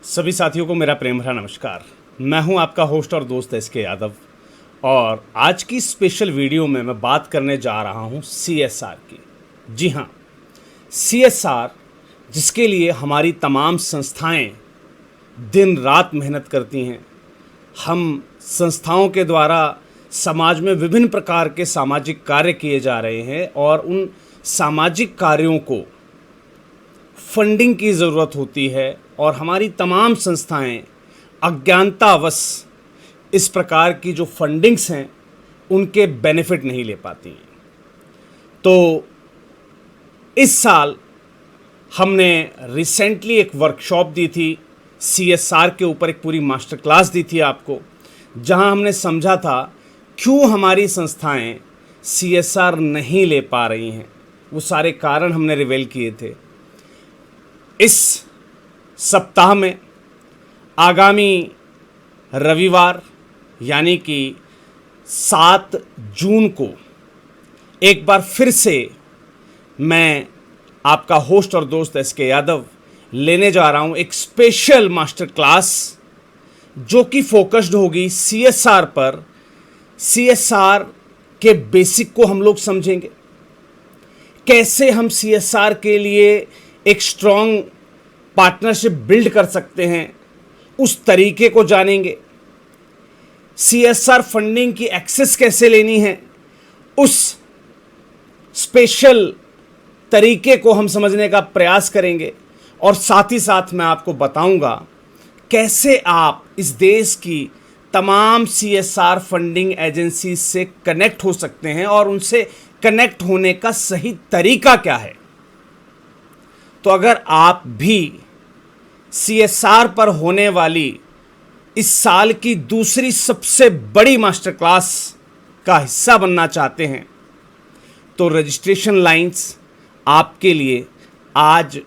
सभी साथियों को मेरा प्रेम भरा नमस्कार। मैं हूं आपका होस्ट और दोस्त एसके यादव और आज की स्पेशल वीडियो में मैं बात करने जा रहा हूं सीएसआर की। जी हां, सीएसआर जिसके लिए हमारी तमाम संस्थाएं दिन रात मेहनत करती हैं। हम संस्थाओं के द्वारा समाज में विभिन्न प्रकार के सामाजिक कार्य किए जा रहे हैं और उन सामाजिक कार्यों को फंडिंग की ज़रूरत होती है और हमारी तमाम संस्थाएं अज्ञानतावश इस प्रकार की जो फंडिंग्स हैं उनके बेनिफिट नहीं ले पाती हैं। तो इस साल हमने रिसेंटली एक वर्कशॉप दी थी, सीएसआर के ऊपर एक पूरी मास्टर क्लास दी थी आपको, जहां हमने समझा था क्यों हमारी संस्थाएं सीएसआर नहीं ले पा रही हैं। वो सारे कारण हमने रिवील किए थे। इस सप्ताह में आगामी रविवार यानी कि 7 जून को एक बार फिर से मैं आपका होस्ट और दोस्त एसके यादव लेने जा रहा हूं एक स्पेशल मास्टर क्लास जो कि फोकस्ड होगी सीएसआर पर। सीएसआर के बेसिक को हम लोग समझेंगे, कैसे हम सीएसआर के लिए एक स्ट्रॉन्ग पार्टनरशिप बिल्ड कर सकते हैं, उस तरीके को जानेंगे। सीएसआर फंडिंग की एक्सेस कैसे लेनी है, उस स्पेशल तरीके को हम समझने का प्रयास करेंगे। और साथ ही साथ मैं आपको बताऊंगा कैसे आप इस देश की तमाम सीएसआर फंडिंग एजेंसी से कनेक्ट हो सकते हैं और उनसे कनेक्ट होने का सही तरीका क्या है। तो अगर आप भी सीएसआर पर होने वाली इस साल की दूसरी सबसे बड़ी मास्टर क्लास का हिस्सा बनना चाहते हैं तो रजिस्ट्रेशन लाइंस आपके लिए आज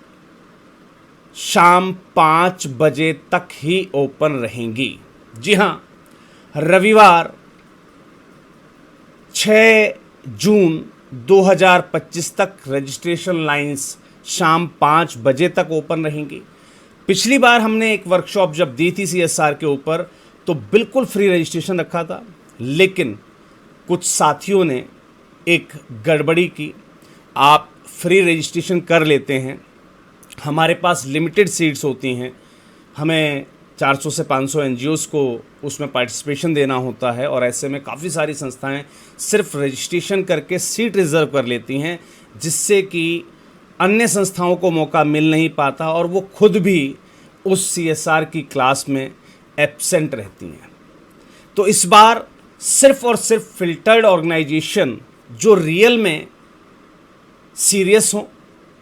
शाम 5 बजे तक ही ओपन रहेंगी। जी हां, रविवार 6 जून 2025 तक रजिस्ट्रेशन लाइंस शाम 5 बजे तक ओपन रहेंगी। पिछली बार हमने एक वर्कशॉप जब दी थी सीएसआर के ऊपर तो बिल्कुल फ्री रजिस्ट्रेशन रखा था, लेकिन कुछ साथियों ने एक गड़बड़ी की। आप फ्री रजिस्ट्रेशन कर लेते हैं, हमारे पास लिमिटेड सीट्स होती हैं, हमें 400 से 500 एनजीओज़ को उसमें पार्टिसिपेशन देना होता है और ऐसे में काफ़ी सारी संस्थाएं सिर्फ रजिस्ट्रेशन करके सीट रिज़र्व कर लेती हैं, जिससे कि अन्य संस्थाओं को मौका मिल नहीं पाता और वो खुद भी उस सीएसआर की क्लास में एब्सेंट रहती हैं। तो इस बार सिर्फ और सिर्फ फिल्टर्ड ऑर्गेनाइजेशन जो रियल में सीरियस हों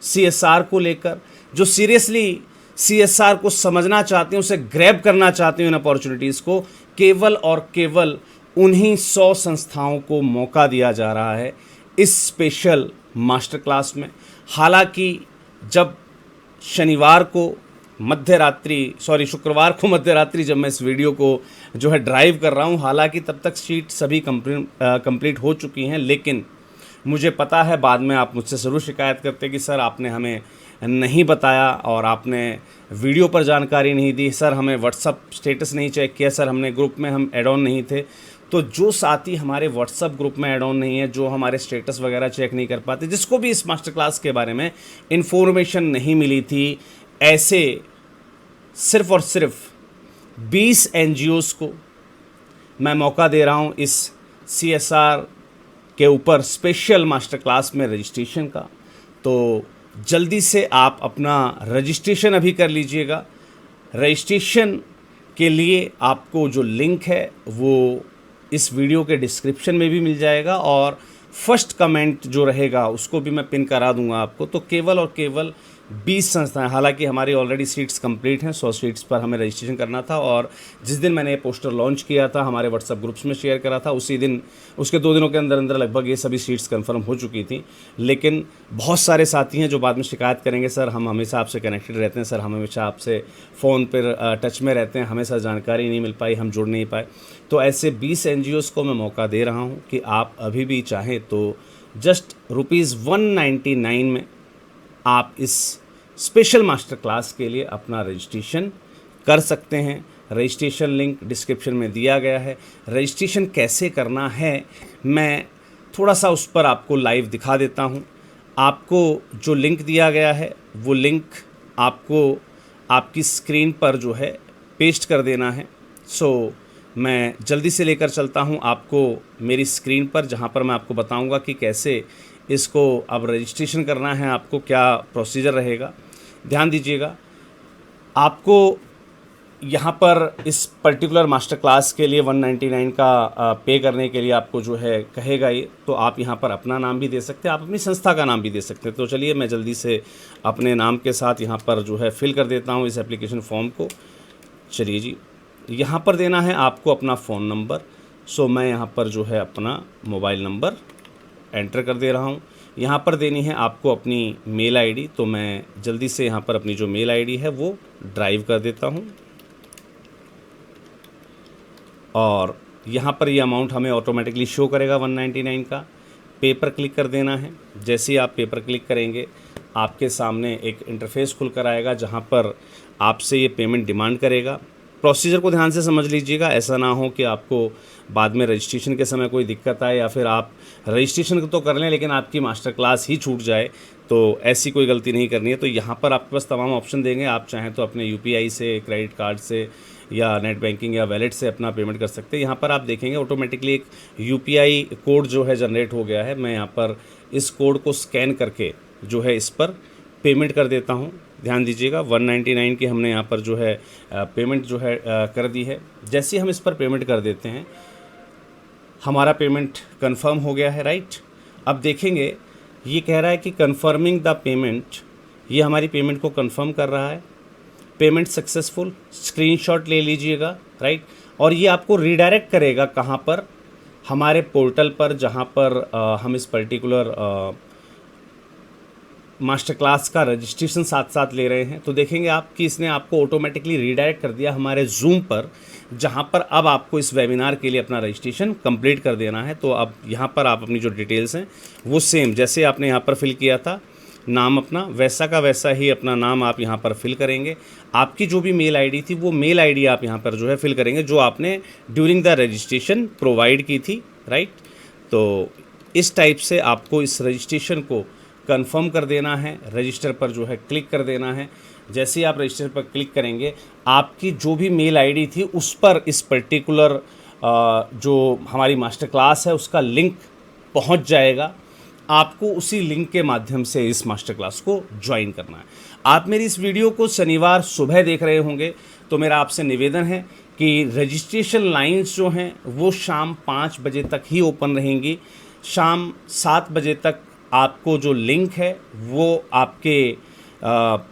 सीएसआर को लेकर, जो सीरियसली सीएसआर को समझना चाहते हैं, उसे ग्रैब करना चाहते हैं इन अपॉर्चुनिटीज़ को, केवल और केवल उन्हीं 100 संस्थाओं को मौका दिया जा रहा है इस स्पेशल मास्टर क्लास में। हालांकि जब शुक्रवार को मध्य रात्रि जब मैं इस वीडियो को जो है ड्राइव कर रहा हूं, हालांकि तब तक शीट सभी कंप्लीट हो चुकी हैं, लेकिन मुझे पता है बाद में आप मुझसे ज़रूर शिकायत करते कि सर आपने हमें नहीं बताया और आपने वीडियो पर जानकारी नहीं दी, सर हमें व्हाट्सअप स्टेटस नहीं चेक किया, सर हमने ग्रुप में हम ऐड ऑन नहीं थे। तो जो साथी हमारे व्हाट्सअप ग्रुप में ऐड ऑन नहीं है, जो हमारे स्टेटस वगैरह चेक नहीं कर पाते, जिसको भी इस मास्टर क्लास के बारे में इन्फॉर्मेशन नहीं मिली थी, ऐसे सिर्फ और सिर्फ 20 एनजीओज़ को मैं मौका दे रहा हूँ इस सीएसआर के ऊपर स्पेशल मास्टर क्लास में रजिस्ट्रेशन का। तो जल्दी से आप अपना रजिस्ट्रेशन अभी कर लीजिएगा। रजिस्ट्रेशन के लिए आपको जो लिंक है वो इस वीडियो के डिस्क्रिप्शन में भी मिल जाएगा और फर्स्ट कमेंट जो रहेगा उसको भी मैं पिन करा दूंगा आपको। तो केवल और केवल 20 संस्थाएं, हालांकि हमारी ऑलरेडी सीट्स कंप्लीट हैं, 100 सीट्स पर हमें रजिस्ट्रेशन करना था और जिस दिन मैंने ये पोस्टर लॉन्च किया था, हमारे व्हाट्सएप ग्रुप्स में शेयर करा था, उसी दिन उसके 2 दिनों के अंदर अंदर लगभग ये सभी सीट्स कंफर्म हो चुकी थी। लेकिन बहुत सारे साथी हैं जो बाद में शिकायत करेंगे, सर हम हमेशा आपसे कनेक्टेड रहते हैं, सर हम हमेशा आपसे फ़ोन पर टच में रहते हैं, हमें सर जानकारी नहीं मिल पाई, हम जुड़ नहीं पाए। तो ऐसे 20 एनजीओज़ को मैं मौका दे रहा हूँ कि आप अभी भी चाहें तो जस्ट ₹199 में आप इस स्पेशल मास्टर क्लास के लिए अपना रजिस्ट्रेशन कर सकते हैं। रजिस्ट्रेशन लिंक डिस्क्रिप्शन में दिया गया है। रजिस्ट्रेशन कैसे करना है मैं थोड़ा सा उस पर आपको लाइव दिखा देता हूँ। आपको जो लिंक दिया गया है वो लिंक आपको आपकी स्क्रीन पर जो है पेस्ट कर देना है। मैं जल्दी से लेकर चलता हूं आपको मेरी स्क्रीन पर, जहां पर मैं आपको बताऊंगा कि कैसे इसको अब रजिस्ट्रेशन करना है, आपको क्या प्रोसीजर रहेगा। ध्यान दीजिएगा, आपको यहां पर इस पर्टिकुलर मास्टर क्लास के लिए 199 का पे करने के लिए आपको जो है कहेगा ये, तो आप यहां पर अपना नाम भी दे सकते हैं, आप अपनी संस्था का नाम भी दे सकते हैं। तो चलिए मैं जल्दी से अपने नाम के साथ यहां पर जो है फिल कर देता हूं इस एप्लीकेशन फॉर्म को। चलिए जी, यहाँ पर देना है आपको अपना फ़ोन नंबर। मैं यहाँ पर जो है अपना मोबाइल नंबर एंटर कर दे रहा हूँ। यहाँ पर देनी है आपको अपनी मेल आईडी। तो मैं जल्दी से यहाँ पर अपनी जो मेल आईडी है वो ड्राइव कर देता हूँ, और यहाँ पर ये अमाउंट हमें ऑटोमेटिकली शो करेगा 199 का। पे पर क्लिक कर देना है। जैसे ही आप पे पर क्लिक करेंगे आपके सामने एक इंटरफेस खुल कर आएगा, जहाँ पर आपसे ये पेमेंट डिमांड करेगा। प्रोसीजर को ध्यान से समझ लीजिएगा, ऐसा ना हो कि आपको बाद में रजिस्ट्रेशन के समय कोई दिक्कत आए, या फिर आप रजिस्ट्रेशन तो कर लें लेकिन आपकी मास्टर क्लास ही छूट जाए। तो ऐसी कोई गलती नहीं करनी है। तो यहाँ पर आपके पास तमाम ऑप्शन देंगे। आप चाहें तो अपने UPI से, क्रेडिट कार्ड से, या नेट बैंकिंग या वैलेट से अपना पेमेंट कर सकते हैं। यहाँ पर आप देखेंगे ऑटोमेटिकली एक UPI कोड जो है जनरेट हो गया है। मैं यहाँ पर इस कोड को स्कैन करके जो है इस पर पेमेंट कर देता हूँ। ध्यान दीजिएगा, 199 की हमने यहाँ पर जो है पेमेंट जो है कर दी है। जैसे ही हम इस पर पेमेंट कर देते हैं हमारा पेमेंट कंफर्म हो गया है, राइट। अब देखेंगे ये कह रहा है कि कंफर्मिंग द पेमेंट, ये हमारी पेमेंट को कंफर्म कर रहा है। पेमेंट सक्सेसफुल, स्क्रीनशॉट ले लीजिएगा, राइट। और ये आपको रीडायरेक्ट करेगा कहाँ पर, हमारे पोर्टल पर, जहाँ पर हम इस पर्टिकुलर मास्टर क्लास का रजिस्ट्रेशन साथ साथ ले रहे हैं। तो देखेंगे आप कि इसने आपको ऑटोमेटिकली रीडायरेक्ट कर दिया हमारे जूम पर, जहां पर अब आपको इस वेबिनार के लिए अपना रजिस्ट्रेशन कंप्लीट कर देना है। तो अब यहां पर आप अपनी जो डिटेल्स हैं वो सेम जैसे आपने यहां पर फिल किया था नाम अपना, वैसा का वैसा ही अपना नाम आप यहां पर फिल करेंगे। आपकी जो भी मेल आईडी थी वो मेल आईडी आप यहां पर जो है फिल करेंगे जो आपने ड्यूरिंग द रजिस्ट्रेशन प्रोवाइड की थी, राइट। तो इस टाइप से आपको इस रजिस्ट्रेशन को कंफर्म कर देना है, रजिस्टर पर जो है क्लिक कर देना है। जैसे ही आप रजिस्टर पर क्लिक करेंगे आपकी जो भी मेल आईडी थी उस पर इस पर्टिकुलर जो हमारी मास्टर क्लास है उसका लिंक पहुंच जाएगा। आपको उसी लिंक के माध्यम से इस मास्टर क्लास को ज्वाइन करना है। आप मेरी इस वीडियो को शनिवार सुबह देख रहे होंगे, तो मेरा आपसे निवेदन है कि रजिस्ट्रेशन लाइंस जो हैं वो शाम 5 बजे तक ही ओपन रहेंगी। शाम 7 बजे तक आपको जो लिंक है वो आपके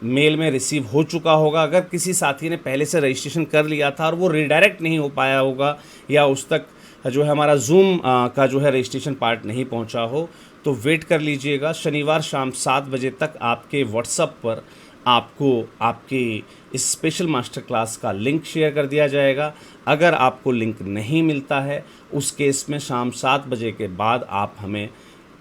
मेल में रिसीव हो चुका होगा। अगर किसी साथी ने पहले से रजिस्ट्रेशन कर लिया था और वो रीडायरेक्ट नहीं हो पाया होगा, या उस तक जो है हमारा जूम का जो है रजिस्ट्रेशन पार्ट नहीं पहुंचा हो, तो वेट कर लीजिएगा। शनिवार शाम 7 बजे तक आपके व्हाट्सएप पर आपको आपकी इस स्पेशल मास्टर क्लास का लिंक शेयर कर दिया जाएगा। अगर आपको लिंक नहीं मिलता है उस केस में शाम 7 बजे के बाद आप हमें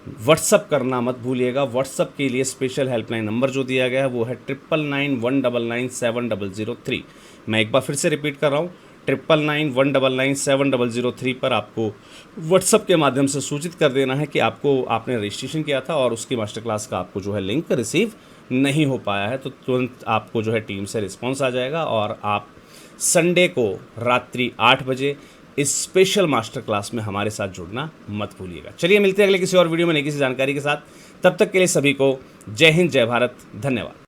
व्हाट्सअप करना मत भूलिएगा। व्हाट्सअप के लिए स्पेशल हेल्पलाइन नंबर जो दिया गया है वो है 9991997003। मैं एक बार फिर से रिपीट कर रहा हूँ, 9991997003 पर आपको व्हाट्सअप के माध्यम से सूचित कर देना है कि आपने रजिस्ट्रेशन किया था और उसकी मास्टर क्लास का आपको जो है लिंक रिसीव नहीं हो पाया है। तो तुरंत आपको जो है टीम से रिस्पॉन्स आ जाएगा और आप संडे को रात्रि 8 बजे इस स्पेशल मास्टर क्लास में हमारे साथ जुड़ना मत भूलिएगा। चलिए मिलते हैं अगले किसी और वीडियो में नई किसी जानकारी के साथ। तब तक के लिए सभी को जय हिंद, जय भारत, धन्यवाद।